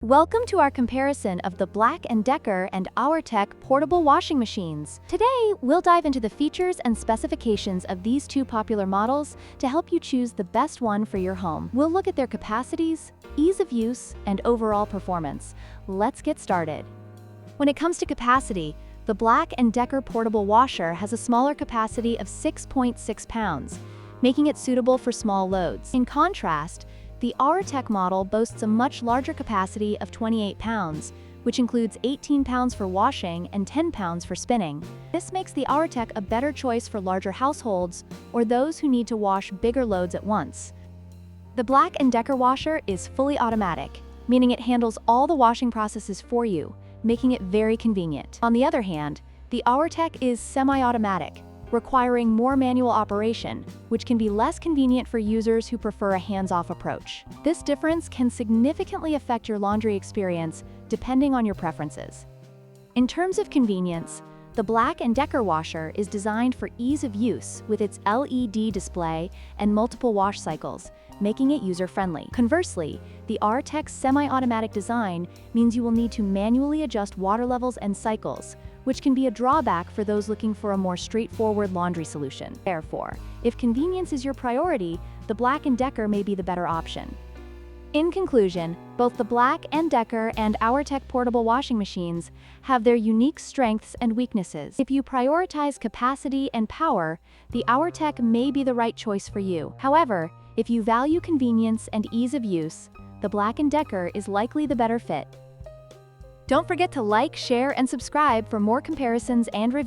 Welcome to our comparison of the BLACK+DECKER and Auertech portable washing machines. Today, we'll dive into the features and specifications of these two popular models to help you choose the best one for your home. We'll look at their capacities, ease of use, and overall performance. Let's get started. When it comes to capacity, the BLACK+DECKER portable washer has a smaller capacity of 6.6 pounds, making it suitable for small loads. In contrast, the Auertech model boasts a much larger capacity of 28 pounds, which includes 18 pounds for washing and 10 pounds for spinning. This makes the Auertech a better choice for larger households or those who need to wash bigger loads at once. The BLACK+DECKER washer is fully automatic, meaning it handles all the washing processes for you, making it very convenient. On the other hand, the Auertech is semi-automatic, requiring more manual operation, which can be less convenient for users who prefer a hands-off approach. This difference can significantly affect your laundry experience depending on your preferences. In terms of convenience, the BLACK+DECKER washer is designed for ease of use with its LED display and multiple wash cycles, making it user-friendly. Conversely, the Auertech's semi-automatic design means you will need to manually adjust water levels and cycles, which can be a drawback for those looking for a more straightforward laundry solution. Therefore, if convenience is your priority, the BLACK+DECKER may be the better option. In conclusion, both the BLACK+DECKER and Auertech portable washing machines have their unique strengths and weaknesses. If you prioritize capacity and power, the Auertech may be the right choice for you. However, if you value convenience and ease of use, the BLACK+DECKER is likely the better fit. Don't forget to like, share, and subscribe for more comparisons and reviews.